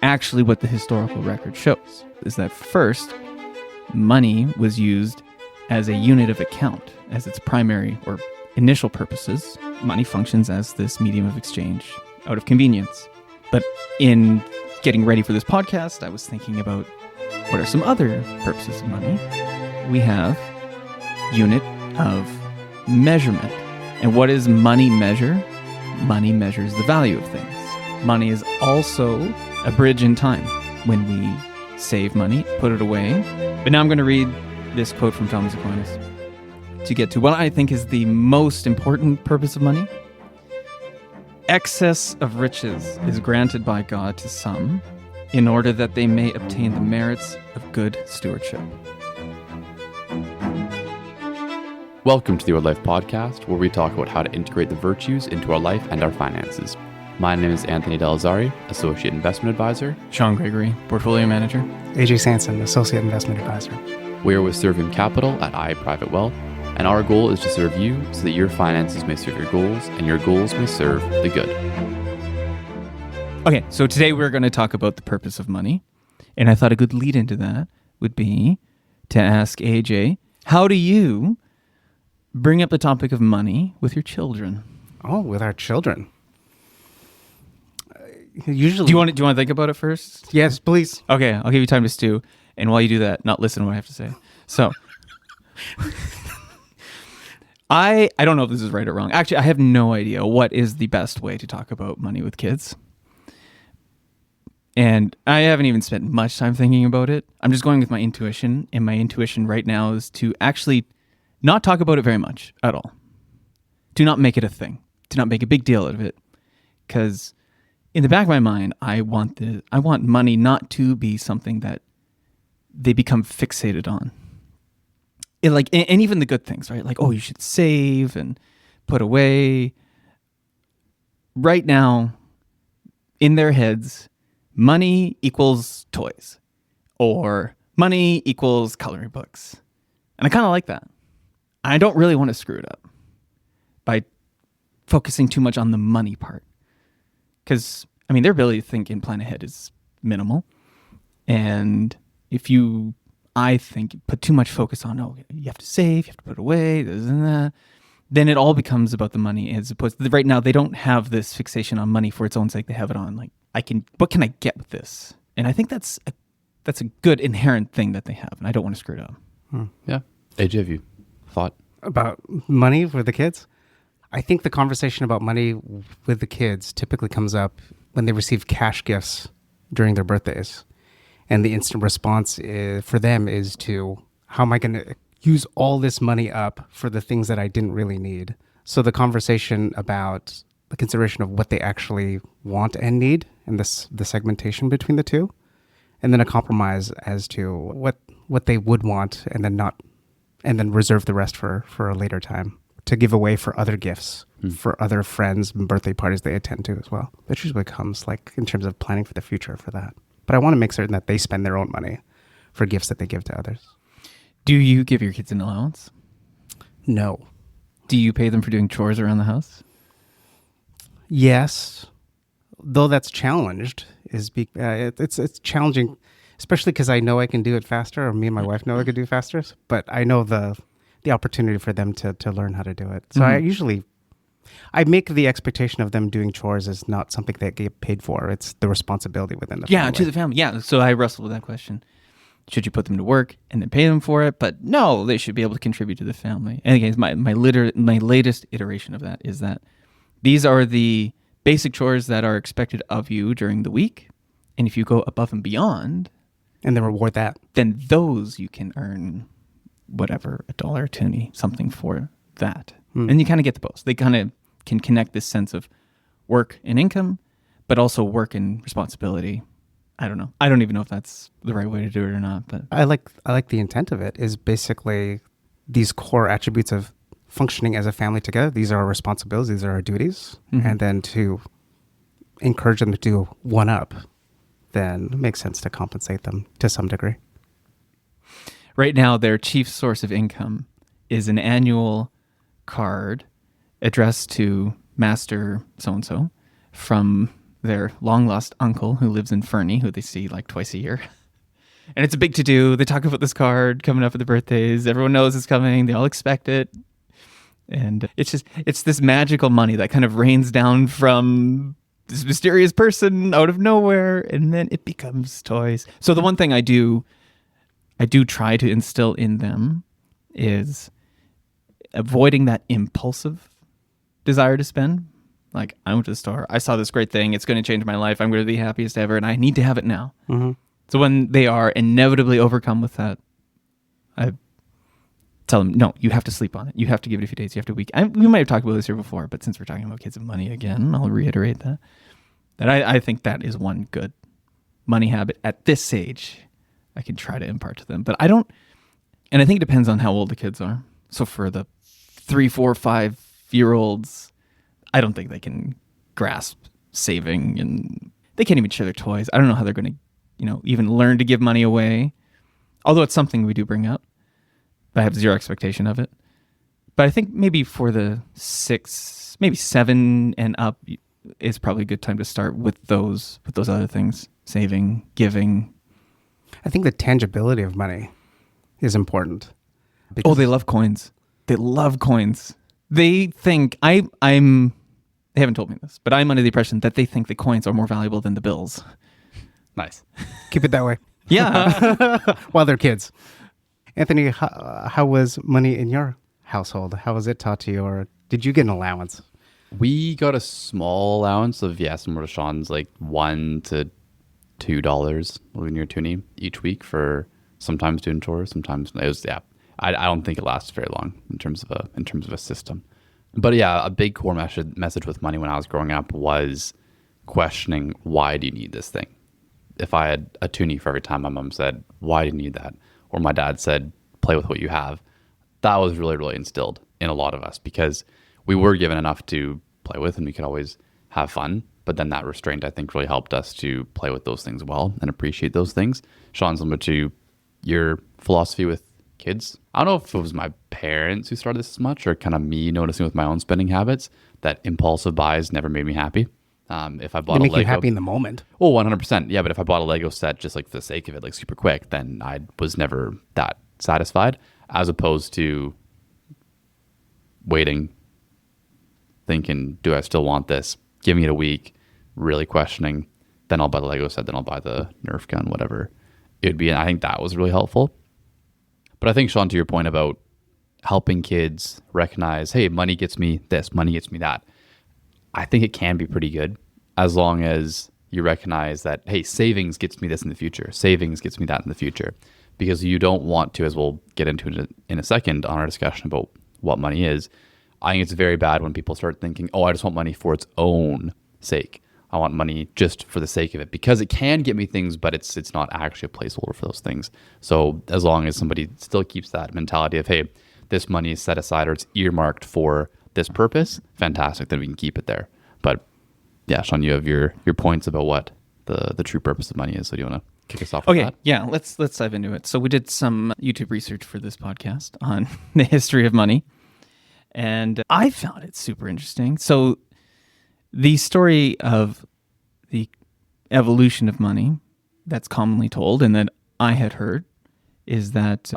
actually what the historical record shows, is that first, money was used as a unit of account, as its primary or initial purposes. Money functions as this medium of exchange out of convenience. But in getting ready for this podcast, I was thinking about what are some other purposes of money. We have unit of measurement. And what does money measure? Money measures the value of things. Money is also a bridge in time. When we save money, put it away. But now I'm going to read this quote from Thomas Aquinas to get to what I think is the most important purpose of money. Excess of riches is granted by God to some in order that they may obtain the merits of good stewardship. Welcome to the Your Life Podcast, where we talk about how to integrate the virtues into our life and our finances. My name is Anthony Delazari, Associate Investment Advisor. Sean Gregory, Portfolio Manager. AJ Sanson, Associate Investment Advisor. We are with Serving Capital at I Private Wealth, and our goal is to serve you so that your finances may serve your goals and your goals may serve the good. Okay, so today we're going to talk about the purpose of money, and I thought a good lead into that would be to ask AJ, how do you bring up the topic of money with your children? Oh, with our children. Usually. Do you want to think about it first? Yes, please. Okay, I'll give you time to stew, and while you do that, not listen to what I have to say. So, I don't know if this is right or wrong. Actually, I have no idea what is the best way to talk about money with kids. And I haven't even spent much time thinking about it. I'm just going with my intuition, and my intuition right now is to actually not talk about it very much at all. Do not make it a thing. Do not make a big deal out of it. Because in the back of my mind, I want money not to be something that they become fixated on. And even the good things, right? Like, oh, you should save and put away. Right now, in their heads, money equals toys. Or money equals coloring books. And I kind of like that. I don't really want to screw it up by focusing too much on the money part. Because, their ability to think and plan ahead is minimal. And if you, I think, put too much focus on, you have to save, you have to put away, this and that, then it all becomes about the money as opposed to, right now, they don't have this fixation on money for its own sake. They have it on, what can I get with this? And I think that's a good inherent thing that they have, and I don't want to screw it up. Yeah. AJ, have you thought about money with the kids? I think the conversation about money with the kids typically comes up when they receive cash gifts during their birthdays. And the instant response for them is to, how am I going to use all this money up for the things that I didn't really need? So the conversation about the consideration of what they actually want and need, and the segmentation between the two, and then a compromise as to what they would want, and then reserve the rest for a later time to give away for other gifts, for other friends and birthday parties they attend to as well. Which usually comes in terms of planning for the future for that. But I want to make certain that they spend their own money for gifts that they give to others. Do you give your kids an allowance? No. Do you pay them for doing chores around the house? Yes, though that's challenged. It's challenging, especially because I know I can do it faster, or me and my wife know I could do faster. But I know the opportunity for them to learn how to do it. So I make the expectation of them doing chores as not something they get paid for. It's the responsibility within the family. Yeah, to the family. Yeah, so I wrestled with that question. Should you put them to work and then pay them for it? But no, they should be able to contribute to the family. And again, my latest iteration of that is that these are the basic chores that are expected of you during the week. And if you go above and beyond, and then reward that, then those you can earn whatever, $1 or $2, something for that. And you kind of get the both. They kind of can connect this sense of work and income, but also work and responsibility. I don't know. I don't even know if that's the right way to do it or not. But I like the intent of it is basically these core attributes of functioning as a family together. These are our responsibilities. These are our duties. And then to encourage them to do one up, then it makes sense to compensate them to some degree. Right now, their chief source of income is an annual card addressed to Master so-and-so from their long-lost uncle who lives in Fernie, who they see like twice a year. And it's a big to-do. They talk about this card coming up at the birthdays. Everyone knows it's coming. They all expect it. And it's this magical money that kind of rains down from this mysterious person out of nowhere, and then it becomes toys. So the one thing I do try to instill in them is avoiding that impulsive desire to spend. Like, I went to the store, I saw this great thing, it's going to change my life, I'm going to be the happiest ever, and I need to have it now. Mm-hmm. So when they are inevitably overcome with that, I tell them, no, you have to sleep on it. You have to give it a few days. You have to week. We might have talked about this here before, but since we're talking about kids and money again, I'll reiterate that I think that is one good money habit at this age I can try to impart to them. But I don't, and I think it depends on how old the kids are. So for the 3, 4, 5-year-olds, I don't think they can grasp saving, and they can't even share their toys. I don't know how they're going to, even learn to give money away. Although it's something we do bring up, but I have zero expectation of it. But I think maybe for the 6, maybe 7 and up is probably a good time to start with those other things, saving, giving. I think the tangibility of money is important. Oh, they love coins. They love coins. They think they haven't told me this, but I'm under the impression that they think the coins are more valuable than the bills. Nice. Keep it that way. Yeah. While they're kids. Anthony, how was money in your household? How was it taught to you, or did you get an allowance? We got a small allowance of, similar to Sean's, like $1 to $2 when you're tuning each week for sometimes doing chores, sometimes it was, I don't think it lasts very long in terms of a system. But a big core message with money when I was growing up was questioning, why do you need this thing? If I had a toonie for every time my mom said, why do you need that? Or my dad said, play with what you have. That was really, really instilled in a lot of us because we were given enough to play with and we could always have fun. But then that restraint, I think, really helped us to play with those things well and appreciate those things. Sean, similar to your philosophy with kids, I don't know if it was my parents who started this as much or kind of me noticing with my own spending habits that impulsive buys never made me happy. If I bought They a make Lego, you happy in the moment. Oh, 100%. Yeah, but if I bought a Lego set just like for the sake of it, like super quick, then I was never that satisfied, as opposed to waiting, thinking, do I still want this? Giving it a week, really questioning. Then I'll buy the Lego set, then I'll buy the Nerf gun, whatever it would be. And I think that was really helpful. But I think, Sean, to your point about helping kids recognize, hey, money gets me this, money gets me that. I think it can be pretty good as long as you recognize that, hey, savings gets me this in the future. Savings gets me that in the future. Because you don't want to, as we'll get into in a second on our discussion about what money is, I think it's very bad when people start thinking, oh, I just want money for its own sake. I want money just for the sake of it because it can get me things, but it's not actually a placeholder for those things. So as long as somebody still keeps that mentality of, hey, this money is set aside or it's earmarked for this purpose, fantastic, then we can keep it there. But yeah, Sean, you have your points about what the true purpose of money is. So do you want to kick us off with that? Yeah, let's dive into it. So we did some YouTube research for this podcast on the history of money, and I found it super interesting. So the story of the evolution of money that's commonly told and that I had heard is that,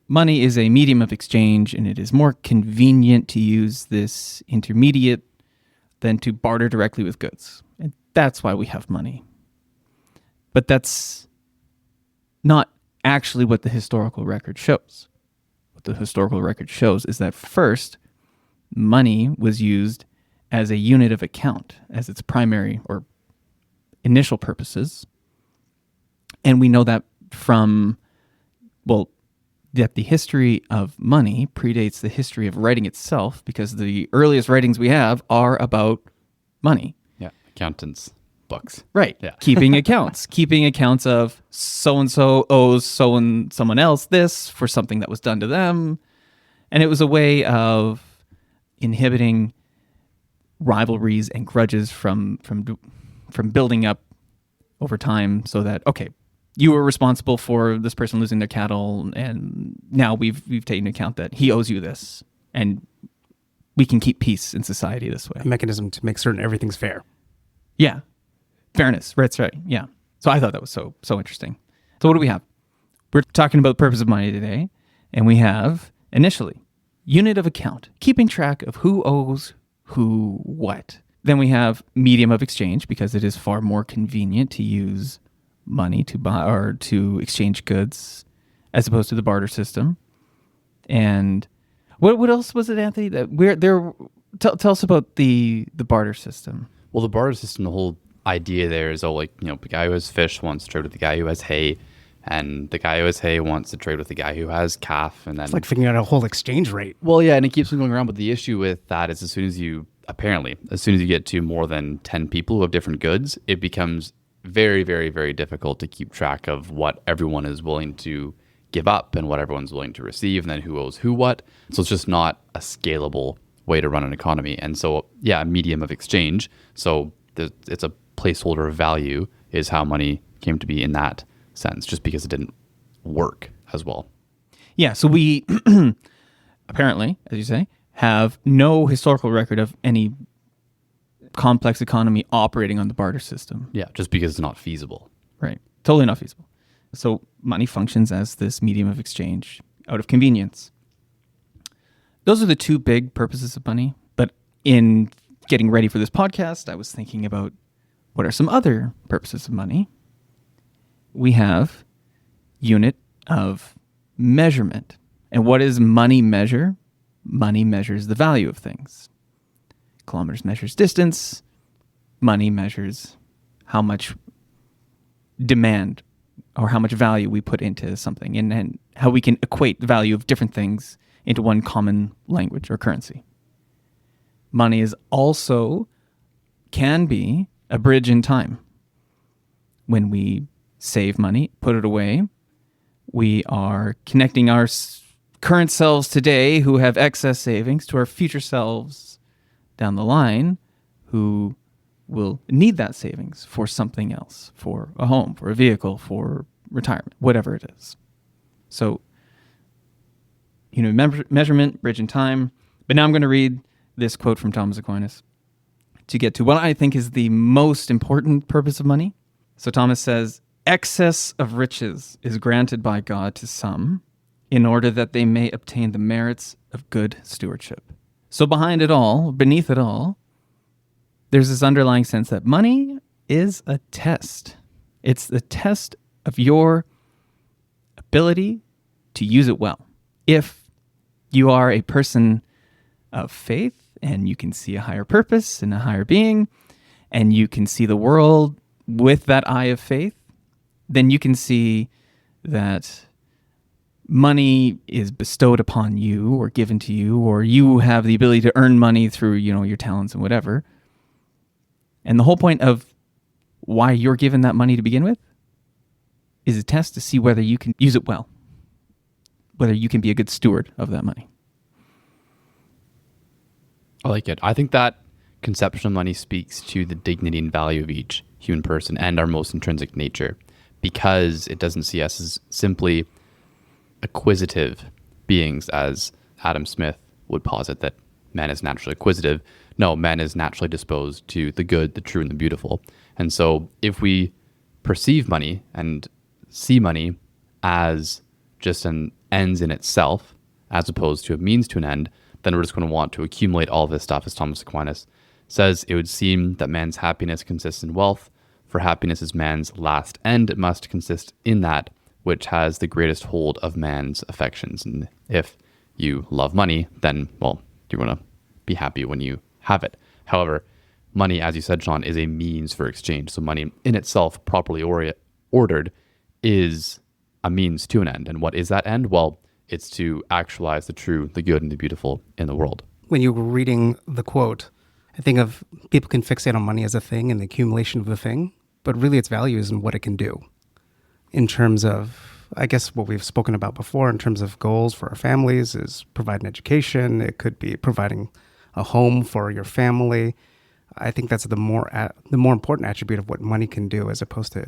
money is a medium of exchange and it is more convenient to use this intermediate than to barter directly with goods. And that's why we have money. But that's not actually what the historical record shows. What the historical record shows is that first, money was used as a unit of account, as its primary or initial purposes. And we know that that the history of money predates the history of writing itself because the earliest writings we have are about money. Yeah, accountants' books. Right. Yeah. Keeping accounts of so-and-so owes someone else this for something that was done to them. And it was a way of inhibiting rivalries and grudges from building up over time so that, okay, you were responsible for this person losing their cattle, and now we've taken into account that he owes you this, and we can keep peace in society this way. A mechanism to make certain everything's fair. Yeah. Fairness. That's right. Yeah. So I thought that was so interesting. So what do we have? We're talking about the purpose of money today, and we have initially unit of account, keeping track of who owes who what. Then we have medium of exchange, because it is far more convenient to use money to buy or to exchange goods as opposed to the barter system. And what else was it, Anthony? That we're there. Tell us about the barter system. Well, the barter system, the whole idea there is, the guy who has fish wants to trade with the guy who has hay, and the guy who has hay wants to trade with the guy who has calf, and then It's like figuring out a whole exchange rate. Well, yeah, and it keeps on going around. But the issue with that is, as soon as you get to more than 10 people who have different goods, it becomes very, very, very difficult to keep track of what everyone is willing to give up and what everyone's willing to receive, and then who owes who what. So it's just not a scalable way to run an economy. And so, yeah, a medium of exchange. So it's a placeholder of value is how money came to be in that sense, just because it didn't work as well. Yeah, so we apparently, as you say, have no historical record of any complex economy operating on the barter system. Yeah, just because it's not feasible. Right. Totally not feasible. So money functions as this medium of exchange out of convenience. Those are the two big purposes of money. But in getting ready for this podcast, I was thinking about what are some other purposes of money. We have unit of measurement. And what does money measure? Money measures the value of things. Kilometers measures distance. Money measures how much demand or how much value we put into something, and how we can equate the value of different things into one common language or currency. Money is also can be a bridge in time. When we save money, put it away, we are connecting our current selves today who have excess savings to our future selves down the line who will need that savings for something else, for a home, for a vehicle, for retirement, whatever it is. So, measurement, bridge in time. But now I'm going to read this quote from Thomas Aquinas to get to what I think is the most important purpose of money. So Thomas says, excess of riches is granted by God to some in order that they may obtain the merits of good stewardship. So beneath it all, there's this underlying sense that money is a test. It's the test of your ability to use it well. If you are a person of faith and you can see a higher purpose and a higher being, and you can see the world with that eye of faith, then you can see that money is bestowed upon you or given to you, or you have the ability to earn money through, your talents and whatever. And the whole point of why you're given that money to begin with is a test to see whether you can use it well, whether you can be a good steward of that money. I like it. I think that conception of money speaks to the dignity and value of each human person and our most intrinsic nature, because it doesn't see us as simply acquisitive beings, as Adam Smith would posit that man is naturally acquisitive. No, man is naturally disposed to the good, the true, and the beautiful. And so if we perceive money and see money as just an ends in itself, as opposed to a means to an end, then we're just going to want to accumulate all this stuff. As Thomas Aquinas says, it would seem that man's happiness consists in wealth. For happiness is man's last end. It must consist in that which has the greatest hold of man's affections. And if you love money, then, well, you're going to be happy when you have it. However, money, as you said, Sean, is a means for exchange. So money in itself, properly ordered, is a means to an end. And what is that end? Well, it's to actualize the true, the good, and the beautiful in the world. When you were reading the quote, I think of people can fixate on money as a thing and the accumulation of the thing, but really its value is in what it can do. In terms of, I guess, what we've spoken about before, in terms of goals for our families is providing education. It could be providing a home for your family. I think that's the more important attribute of what money can do as opposed to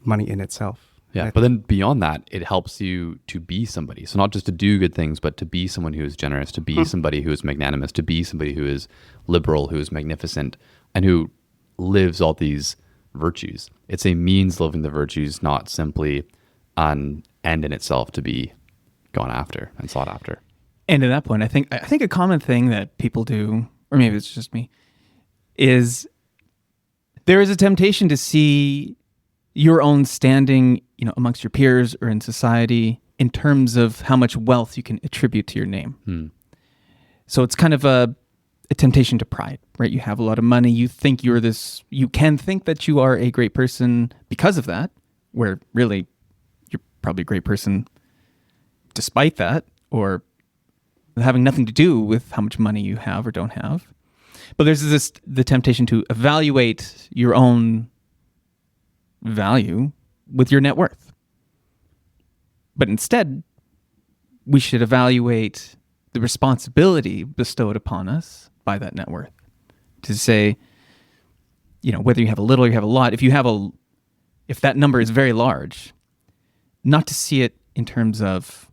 money in itself. Yeah, but then beyond that, it helps you to be somebody. So not just to do good things, but to be someone who is generous, to be somebody who is magnanimous, to be somebody who is liberal, who is magnificent, and who lives all these virtues. It's a means living the virtues, not simply an end in itself to be gone after and sought after. And to that point, I think a common thing that people do, or maybe it's just me, is there is a temptation to see your own standing, amongst your peers or in society in terms of how much wealth you can attribute to your name. So it's kind of a temptation to pride, right? You have a lot of money. You think you can think that you are a great person because of that, where really you're probably a great person despite that, or having nothing to do with how much money you have or don't have. But there's the temptation to evaluate your own value with your net worth. But instead, we should evaluate the responsibility bestowed upon us by that net worth. To say, whether you have a little or you have a lot, if that number is very large, not to see it in terms of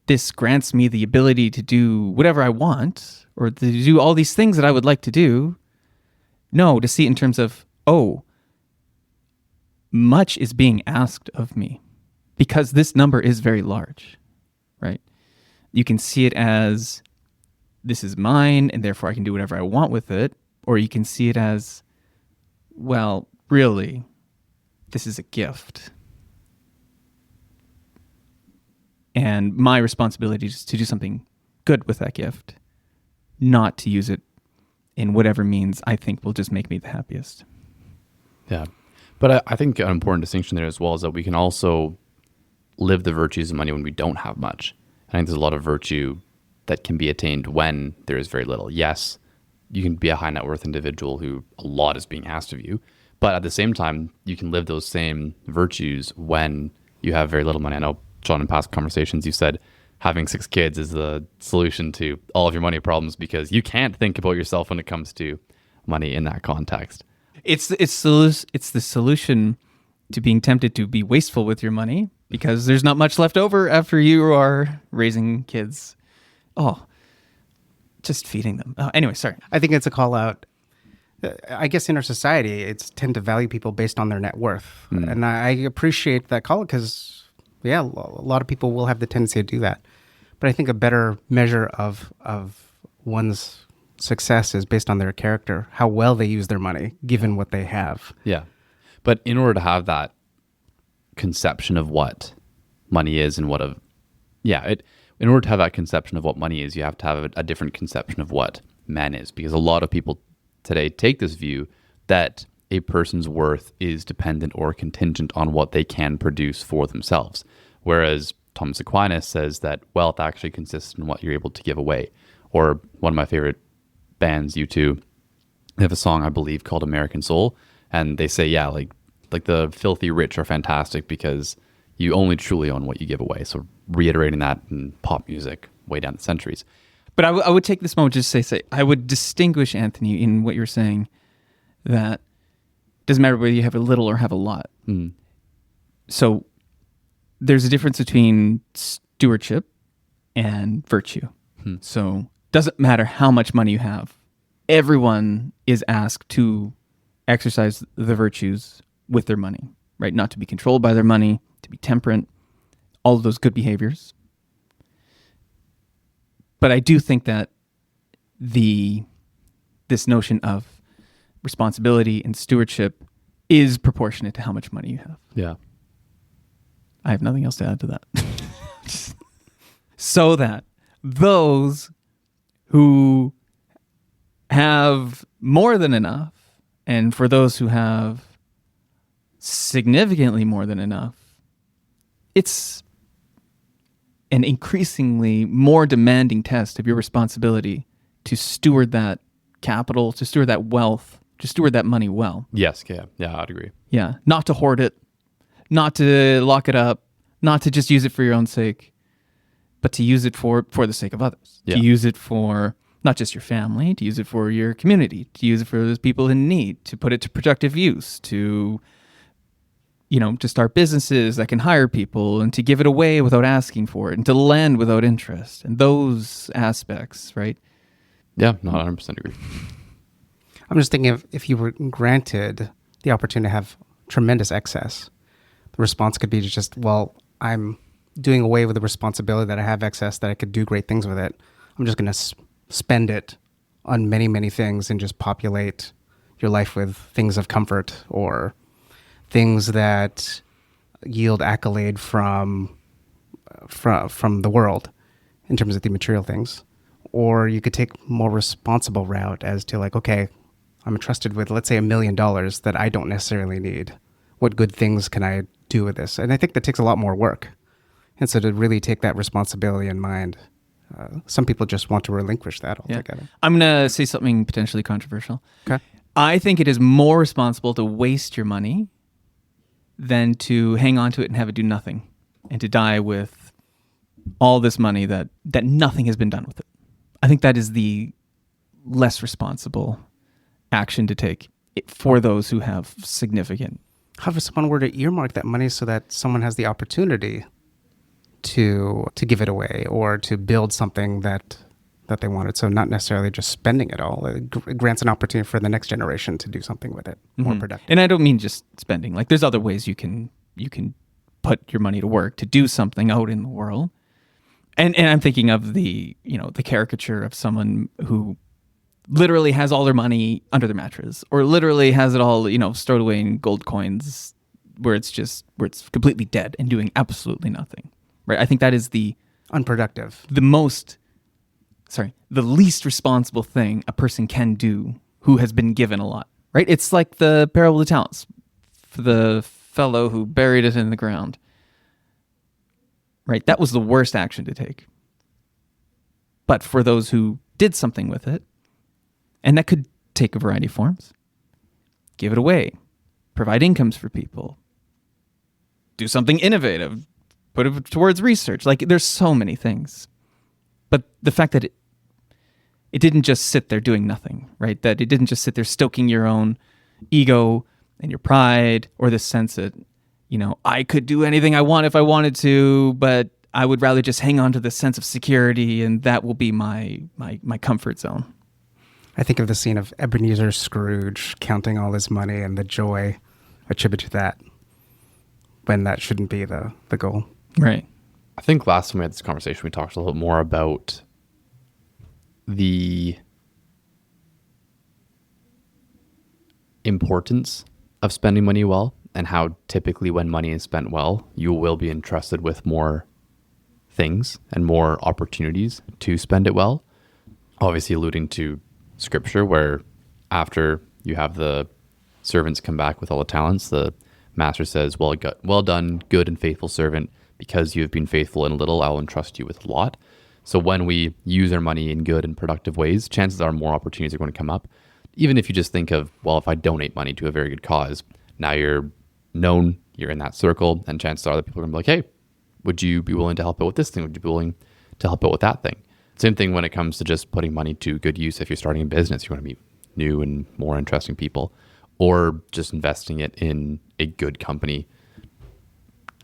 this grants me the ability to do whatever I want or to do all these things that I would like to do. No, to see it in terms of, much is being asked of me because this number is very large, right? You can see it as this is mine and therefore I can do whatever I want with it. Or you can see it as, well, really, this is a gift. And my responsibility is to do something good with that gift, not to use it in whatever means I think will just make me the happiest. Yeah. But I think an important distinction there as well is that we can also live the virtues of money when we don't have much. I think there's a lot of virtue that can be attained when there is very little. Yes, you can be a high net worth individual who a lot is being asked of you, but at the same time, you can live those same virtues when you have very little money. I know, John, in past conversations, you said having 6 kids is the solution to all of your money problems because you can't think about yourself when it comes to money in that context. It's the solution to being tempted to be wasteful with your money because there's not much left over after you are raising kids. Just feeding them. Anyway, sorry. I think it's a call out. I guess in our society, it's tend to value people based on their net worth. And I appreciate that call because, a lot of people will have the tendency to do that. But I think a better measure of one's success is based on their character, how well they use their money, given what they have. Yeah. But in order to have that conception of what money is and in order to have that conception of what money is, you have to have a different conception of what man is. Because a lot of people today take this view that a person's worth is dependent or contingent on what they can produce for themselves. Whereas Thomas Aquinas says that wealth actually consists in what you're able to give away. Or one of my favorite bands, U2, they have a song, I believe, called American Soul. And they say, like the filthy rich are fantastic because you only truly own what you give away. So reiterating that in pop music way down the centuries. But I would take this moment just to say, I would distinguish, Anthony, in what you're saying, that it doesn't matter whether you have a little or have a lot. So there's a difference between stewardship and virtue. So doesn't matter how much money you have. Everyone is asked to exercise the virtues with their money, right? Not to be controlled by their money, to be temperate, all of those good behaviors. But I do think that this notion of responsibility and stewardship is proportionate to how much money you have. Yeah. I have nothing else to add to that. So that those who have more than enough, and for those who have significantly more than enough, it's an increasingly more demanding test of your responsibility to steward that capital, to steward that wealth, to steward that money well. Yes, yeah, I'd agree. Yeah, not to hoard it, not to lock it up, not to just use it for your own sake, but to use it for the sake of others. Yeah. To use it for not just your family, to use it for your community, to use it for those people in need, to put it to productive use, to start businesses that can hire people and to give it away without asking for it and to lend without interest and those aspects, right? Yeah, no, 100% agree. I'm just thinking if you were granted the opportunity to have tremendous excess, the response could be to just, well, I'm doing away with the responsibility that I have excess, that I could do great things with it. I'm just going to spend it on many, many things and just populate your life with things of comfort or things that yield accolade from the world in terms of the material things. Or you could take more responsible route as to like, okay, I'm entrusted with, let's say, $1 million that I don't necessarily need. What good things can I do with this? And I think that takes a lot more work. And so to really take that responsibility in mind, some people just want to relinquish that altogether. Yeah. I'm going to say something potentially controversial. Okay. I think it is more responsible to waste your money than to hang on to it and have it do nothing and to die with all this money that nothing has been done with it. I think that is the less responsible action to take for those who have significant. How if someone were to earmark that money so that someone has the opportunity to give it away or to build something that they wanted? So not necessarily just spending it all. It grants an opportunity for the next generation to do something with it, more productive. And I don't mean just spending. Like there's other ways you can put your money to work to do something out in the world. And I'm thinking of the caricature of someone who literally has all their money under their mattress or literally has it all, stowed away in gold coins where it's completely dead and doing absolutely nothing. Right? I think that is the unproductive. The least responsible thing a person can do who has been given a lot. Right? It's like the parable of the talents for the fellow who buried it in the ground. Right? That was the worst action to take. But for those who did something with it, and that could take a variety of forms, give it away, provide incomes for people, do something innovative, put it towards research. Like there's so many things. But the fact that it didn't just sit there doing nothing, right? That it didn't just sit there stoking your own ego and your pride or the sense that, I could do anything I want if I wanted to, but I would rather just hang on to the sense of security and that will be my comfort zone. I think of the scene of Ebenezer Scrooge counting all his money and the joy attributed to that when that shouldn't be the goal. Right. I think last time we had this conversation, we talked a little bit more about the importance of spending money well and how typically when money is spent well, you will be entrusted with more things and more opportunities to spend it well. Obviously alluding to scripture where after you have the servants come back with all the talents, the master says, well done, good and faithful servant. Because you have been faithful in a little, I will entrust you with a lot. So when we use our money in good and productive ways, chances are more opportunities are going to come up. Even if you just think of, well, if I donate money to a very good cause, now you're known, you're in that circle, and chances are that people are going to be like, hey, would you be willing to help out with this thing? Would you be willing to help out with that thing? Same thing when it comes to just putting money to good use. If you're starting a business, you want to meet new and more interesting people, or just investing it in a good company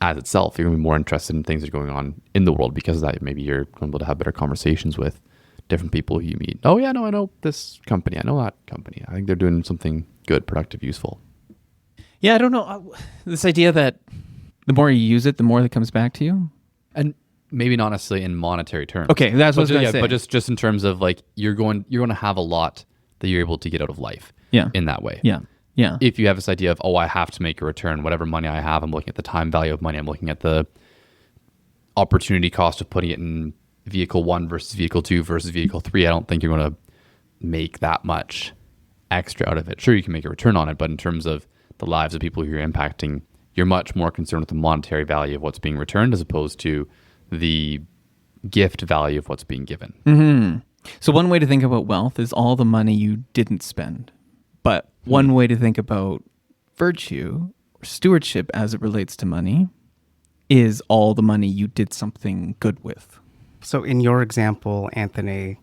as itself. You're going to be more interested in things that are going on in the world because of that. Maybe you're going to be able to have better conversations with different people who you meet. Oh yeah, no, I know this company. I know that company. I think they're doing something good, productive, useful. Yeah, I don't know. This idea that the more you use it, the more that comes back to you. And maybe not necessarily in monetary terms. Okay, that's what I was going to say. But just in terms of like, you're going to have a lot that you're able to get out of life in that way. Yeah. Yeah. If you have this idea of, I have to make a return, whatever money I have, I'm looking at the time value of money. I'm looking at the opportunity cost of putting it in vehicle 1 versus vehicle 2 versus vehicle 3. I don't think you're going to make that much extra out of it. Sure, you can make a return on it, but in terms of the lives of people who you're impacting, you're much more concerned with the monetary value of what's being returned as opposed to the gift value of what's being given. Mm-hmm. So one way to think about wealth is all the money you didn't spend. But one way to think about virtue or stewardship as it relates to money is all the money you did something good with. So in your example, Anthony,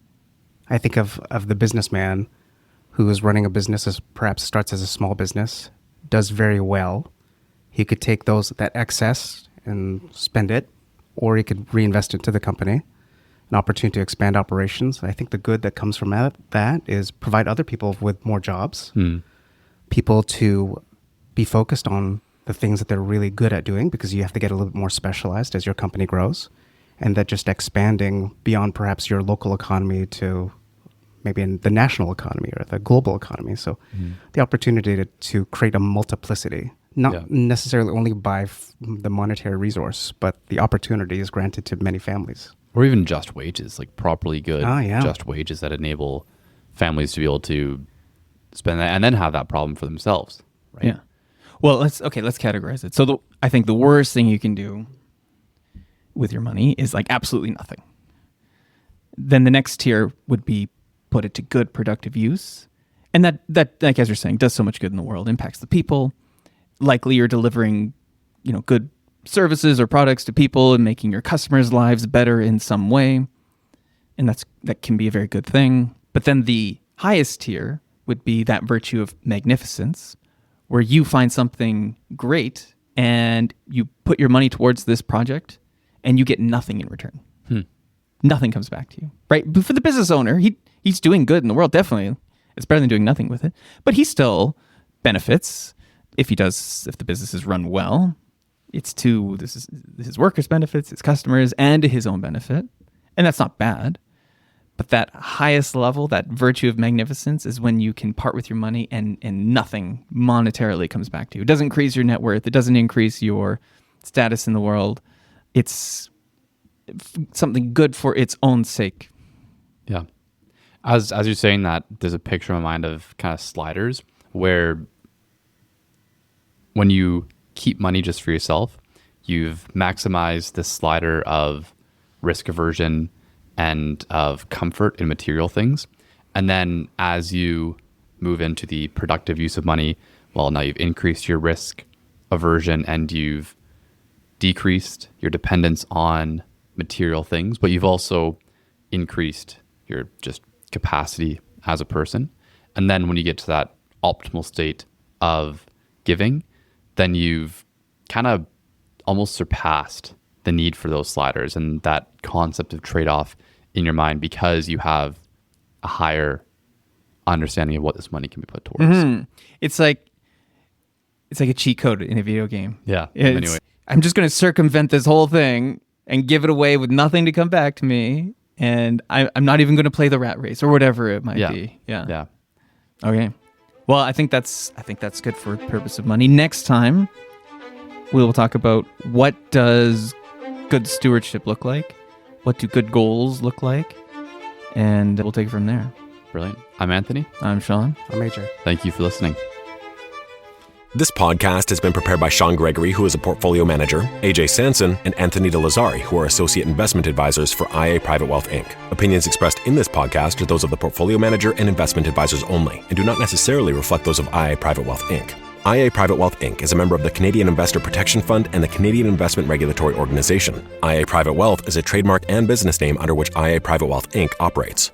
I think of the businessman who is running a business, as perhaps starts as a small business, does very well. He could take that excess and spend it, or he could reinvest it to the company, an opportunity to expand operations. I think the good that comes from that is provide other people with more jobs, people to be focused on the things that they're really good at doing, because you have to get a little bit more specialized as your company grows, and that just expanding beyond perhaps your local economy to maybe in the national economy or the global economy. So the opportunity to create a multiplicity, not necessarily only by the monetary resource, but the opportunity is granted to many families. Or even just wages, like properly good yeah. just wages that enable families to be able to spend that and then have that problem for themselves. Right? Yeah. Well, let's categorize it. So I think the worst thing you can do with your money is like absolutely nothing. Then the next tier would be put it to good, productive use. And that like as you're saying, does so much good in the world, impacts the people. Likely you're delivering, good services or products to people and making your customers' lives better in some way. And that can be a very good thing. But then the highest tier would be that virtue of magnificence, where you find something great and you put your money towards this project and you get nothing in return. Nothing comes back to you, right? But for the business owner, he's doing good in the world, definitely. It's better than doing nothing with it. But he still benefits if the business is run well. It's to his workers' benefits, his customers, and to his own benefit. And that's not bad. But that highest level, that virtue of magnificence, is when you can part with your money and nothing monetarily comes back to you. It doesn't increase your net worth. It doesn't increase your status in the world. It's something good for its own sake. Yeah. As you're saying that, there's a picture in my mind of kind of sliders where when you keep money just for yourself, you've maximized this slider of risk aversion and of comfort in material things. And then as you move into the productive use of money, well, now you've increased your risk aversion and you've decreased your dependence on material things, but you've also increased your just capacity as a person. And then when you get to that optimal state of giving, then you've kind of almost surpassed the need for those sliders and that concept of trade-off in your mind, because you have a higher understanding of what this money can be put towards. Mm-hmm. It's like a cheat code in a video game. Yeah. Anyway, I'm just going to circumvent this whole thing and give it away with nothing to come back to me. And I'm not even going to play the rat race or whatever it might be. Yeah. Okay. Well, I think that's good for purpose of money. Next time, we will talk about what does good stewardship look like? What do good goals look like? And we'll take it from there. Brilliant. I'm Anthony. I'm Sean. I'm AJ. Thank you for listening. This podcast has been prepared by Sean Gregory, who is a portfolio manager, AJ Sanson, and Anthony De Lazari, who are associate investment advisors for IA Private Wealth Inc. Opinions expressed in this podcast are those of the portfolio manager and investment advisors only, and do not necessarily reflect those of IA Private Wealth Inc. IA Private Wealth Inc. is a member of the Canadian Investor Protection Fund and the Canadian Investment Regulatory Organization. IA Private Wealth is a trademark and business name under which IA Private Wealth Inc. operates.